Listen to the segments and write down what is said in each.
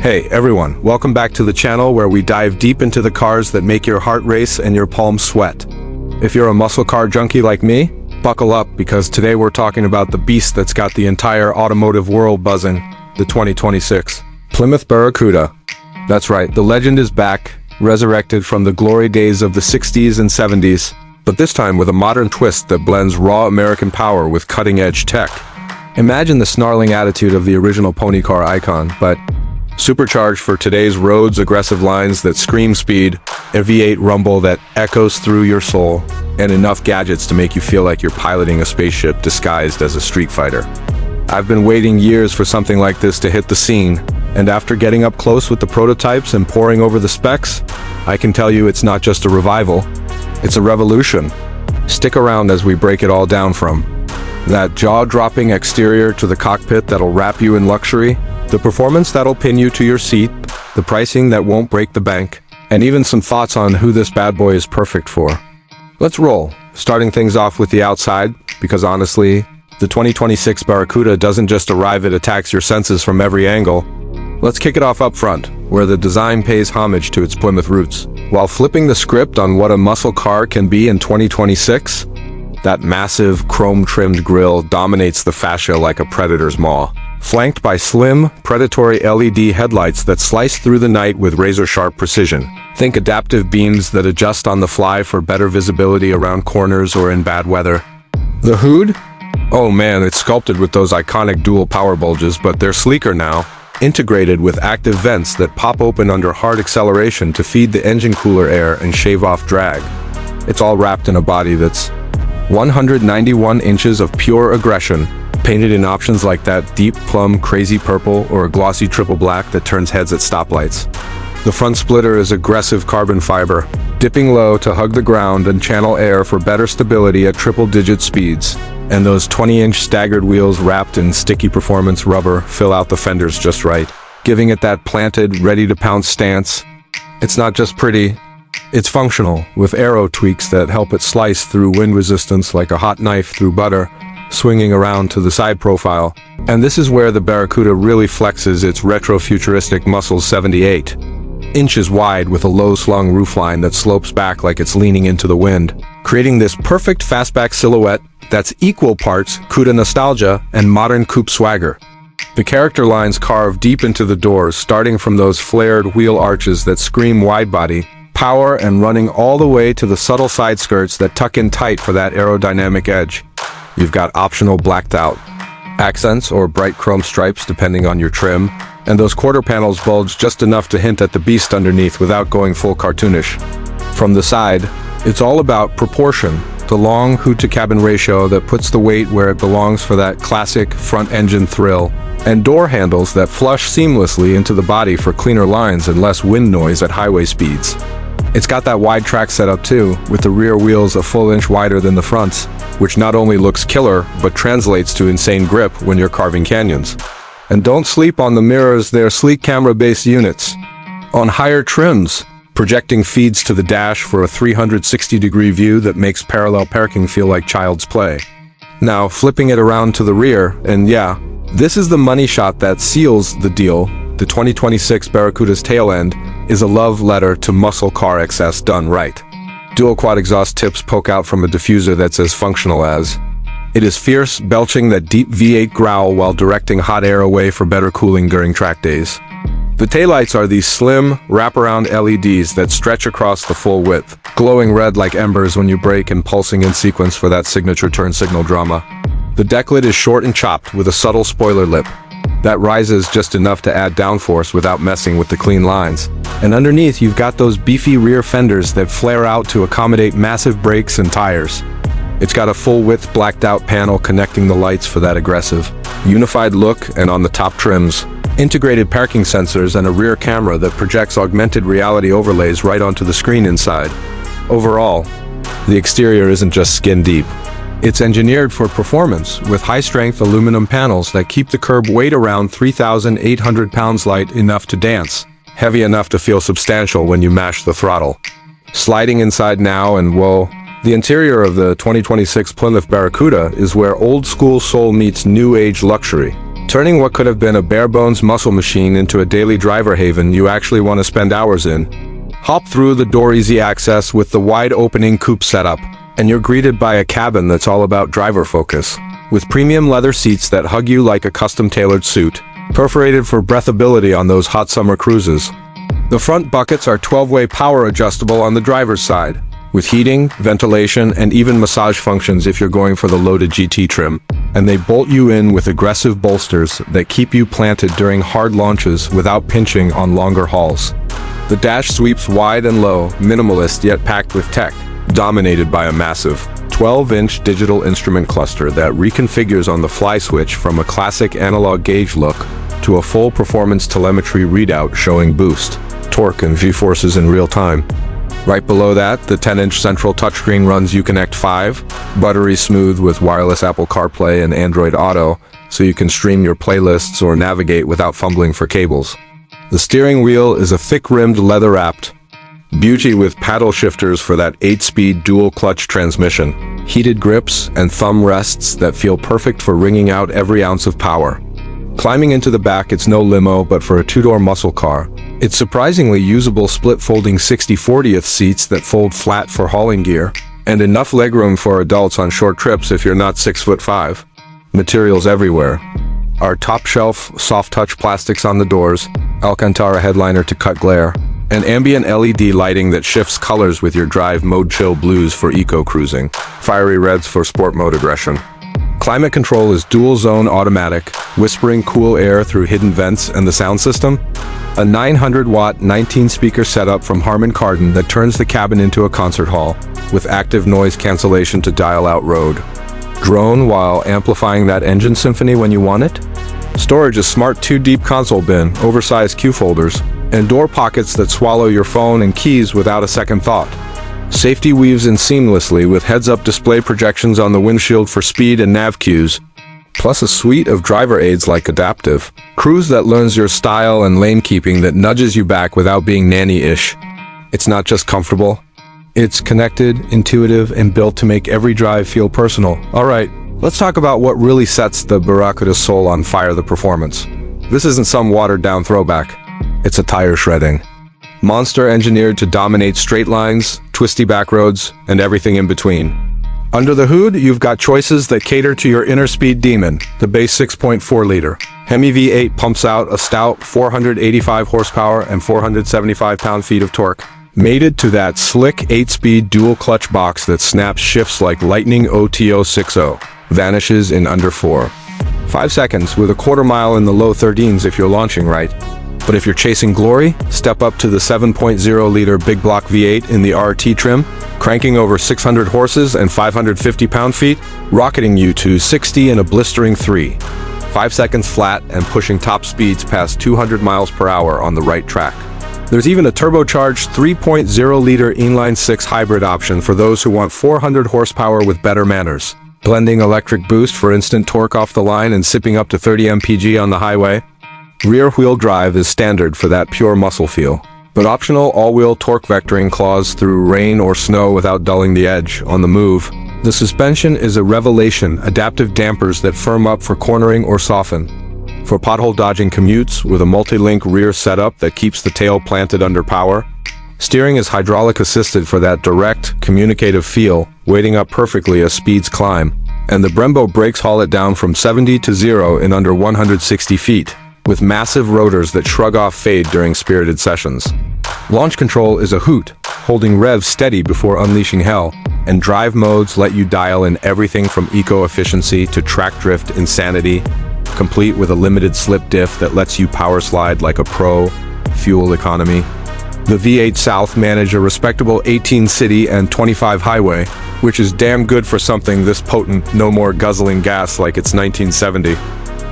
Hey everyone, welcome back to the channel where we dive deep into the cars that make your heart race and your palms sweat. If you're a muscle car junkie like me, buckle up because today we're talking about the beast that's got the entire automotive world buzzing, the 2026 Plymouth Barracuda. That's right, the legend is back, resurrected from the glory days of the 60s and 70s, but this time with a modern twist that blends raw American power with cutting-edge tech. Imagine the snarling attitude of the original pony car icon, but supercharged for today's roads, aggressive lines that scream speed, a V8 rumble that echoes through your soul, and enough gadgets to make you feel like you're piloting a spaceship disguised as a street fighter. I've been waiting years for something like this to hit the scene, and after getting up close with the prototypes and poring over the specs, I can tell you it's not just a revival, it's a revolution. Stick around as we break it all down from that jaw-dropping exterior to the cockpit that'll wrap you in luxury, the performance that'll pin you to your seat, the pricing that won't break the bank, and even some thoughts on who this bad boy is perfect for. Let's roll, starting things off with the outside, because honestly, the 2026 Barracuda doesn't just arrive, it attacks your senses from every angle. Let's kick it off up front, where the design pays homage to its Plymouth roots. While flipping the script on what a muscle car can be in 2026, that massive chrome-trimmed grille dominates the fascia like a predator's maw, flanked by slim, predatory LED headlights that slice through the night with razor-sharp precision. Think adaptive beams that adjust on the fly for better visibility around corners or in bad weather. The hood? Oh man, it's sculpted with those iconic dual power bulges, but they're sleeker now, integrated with active vents that pop open under hard acceleration to feed the engine cooler air and shave off drag. It's all wrapped in a body that's 191 inches of pure aggression, painted in options like that deep plum crazy purple or a glossy triple black that turns heads at stoplights. The front splitter is aggressive carbon fiber, dipping low to hug the ground and channel air for better stability at triple-digit speeds. And those 20-inch staggered wheels wrapped in sticky performance rubber fill out the fenders just right, giving it that planted, ready-to-pounce stance. It's not just pretty, it's functional, with aero tweaks that help it slice through wind resistance like a hot knife through butter, swinging around to the side profile. And this is where the Barracuda really flexes its retro-futuristic muscles. 78 inches wide with a low-slung roofline that slopes back like it's leaning into the wind, creating this perfect fastback silhouette that's equal parts CUDA nostalgia and modern coupe swagger. The character lines carve deep into the doors, starting from those flared wheel arches that scream wide-body power and running all the way to the subtle side skirts that tuck in tight for that aerodynamic edge. You've got optional blacked out accents or bright chrome stripes depending on your trim, and those quarter panels bulge just enough to hint at the beast underneath without going full cartoonish. From the side, it's all about proportion, the long hood-to-cabin ratio that puts the weight where it belongs for that classic front-engine thrill, and door handles that flush seamlessly into the body for cleaner lines and less wind noise at highway speeds. It's got that wide track setup too, with the rear wheels a full inch wider than the fronts, which not only looks killer, but translates to insane grip when you're carving canyons. And don't sleep on the mirrors, they're sleek camera-based units. On higher trims, projecting feeds to the dash for a 360-degree view that makes parallel parking feel like child's play. Now, flipping it around to the rear, and yeah, this is the money shot that seals the deal. The 2026 Barracuda's tail end is a love letter to muscle car excess done right. Dual quad exhaust tips poke out from a diffuser that's as functional as it is fierce, belching that deep V8 growl while directing hot air away for better cooling during track days. The taillights are these slim, wraparound LEDs that stretch across the full width, glowing red like embers when you brake and pulsing in sequence for that signature turn signal drama. The deck lid is short and chopped with a subtle spoiler lip that rises just enough to add downforce without messing with the clean lines. And underneath you've got those beefy rear fenders that flare out to accommodate massive brakes and tires. It's got a full-width blacked-out panel connecting the lights for that aggressive, unified look, and on the top trims, integrated parking sensors and a rear camera that projects augmented reality overlays right onto the screen inside. Overall, the exterior isn't just skin deep. It's engineered for performance, with high-strength aluminum panels that keep the curb weight around 3,800 pounds, light enough to dance, heavy enough to feel substantial when you mash the throttle. Sliding inside now, and whoa, the interior of the 2026 Plymouth Barracuda is where old-school soul meets new-age luxury. turning what could have been a bare-bones muscle machine into a daily driver haven you actually want to spend hours in. Hop through the door easy access with the wide-opening coupe setup, and you're greeted by a cabin that's all about driver focus, with premium leather seats that hug you like a custom-tailored suit, perforated for breathability on those hot summer cruises. The front buckets are 12-way power adjustable on the driver's side, with heating, ventilation, and even massage functions if you're going for the loaded GT trim, and they bolt you in with aggressive bolsters that keep you planted during hard launches without pinching on longer hauls. The dash sweeps wide and low, minimalist yet packed with tech, dominated by a massive 12-inch digital instrument cluster that reconfigures on the fly switch from a classic analog gauge look to a full performance telemetry readout showing boost, torque, and G-forces in real time. Right below that, the 10-inch central touchscreen runs Uconnect 5, buttery smooth with wireless Apple CarPlay and Android Auto, so you can stream your playlists or navigate without fumbling for cables. The steering wheel is a thick-rimmed leather-wrapped beauty with paddle shifters for that 8-speed dual-clutch transmission, heated grips, and thumb rests that feel perfect for wringing out every ounce of power. Climbing into the back, it's no limo, but for a two-door muscle car, it's surprisingly usable split-folding 60/40th seats that fold flat for hauling gear, and enough legroom for adults on short trips if you're not 6'5". Materials everywhere. Our top-shelf, soft-touch plastics on the doors, Alcantara headliner to cut glare, and ambient LED lighting that shifts colors with your drive mode. Chill blues for eco-cruising, fiery reds for sport mode aggression. Climate control is dual-zone automatic, whispering cool air through hidden vents, and the sound system? A 900-watt, 19-speaker setup from Harman Kardon that turns the cabin into a concert hall, with active noise cancellation to dial out road. Drone while amplifying that engine symphony when you want it? Storage is smart 2-deep console bin, oversized Q folders, and door pockets that swallow your phone and keys without a second thought. Safety weaves in seamlessly with heads-up display projections on the windshield for speed and nav cues, plus a suite of driver aids like Adaptive Cruise that learns your style and lane keeping that nudges you back without being nanny-ish. It's not just comfortable, it's connected, intuitive, and built to make every drive feel personal. Alright, let's talk about what really sets the Barracuda's soul on fire: the performance. This isn't some watered-down throwback. It's a tire shredding monster engineered to dominate straight lines, twisty back roads, and everything in between. Under the hood, you've got choices that cater to your inner speed demon. The base 6.4-liter Hemi V8 pumps out a stout 485 horsepower and 475 pound-feet of torque, mated to that slick 8-speed dual-clutch box that snaps shifts like lightning. OTO60 vanishes in under 5 seconds with a quarter mile in the low 13s if you're launching right. But if you're chasing glory, step up to the 7.0-liter big block V8 in the RT trim, cranking over 600 horses and 550 pound-feet, rocketing you to 60 in a blistering 5 seconds flat and pushing top speeds past 200 miles per hour on the right track. There's even a turbocharged 3.0-liter inline-6 hybrid option for those who want 400 horsepower with better manners, blending electric boost for instant torque off the line and sipping up to 30 mpg on the highway. Rear-wheel drive is standard for that pure muscle feel, but optional all-wheel torque vectoring claws through rain or snow without dulling the edge on the move. The suspension is a revelation, adaptive dampers that firm up for cornering or soften. For pothole-dodging commutes with a multi-link rear setup that keeps the tail planted under power. Steering is hydraulic-assisted for that direct, communicative feel, weighting up perfectly as speeds climb. And the Brembo brakes haul it down from 70 to 0 in under 160 feet. With massive rotors that shrug off fade during spirited sessions. Launch control is a hoot, holding revs steady before unleashing hell, and drive modes let you dial in everything from eco-efficiency to track drift insanity, complete with a limited slip diff that lets you power slide like a pro. Fuel economy. The V8 South manage a respectable 18 city and 25 highway, which is damn good for something this potent, no more guzzling gas like it's 1970.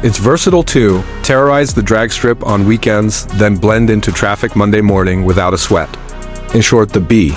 It's versatile too, terrorize the drag strip on weekends, then blend into traffic Monday morning without a sweat. In short, the B.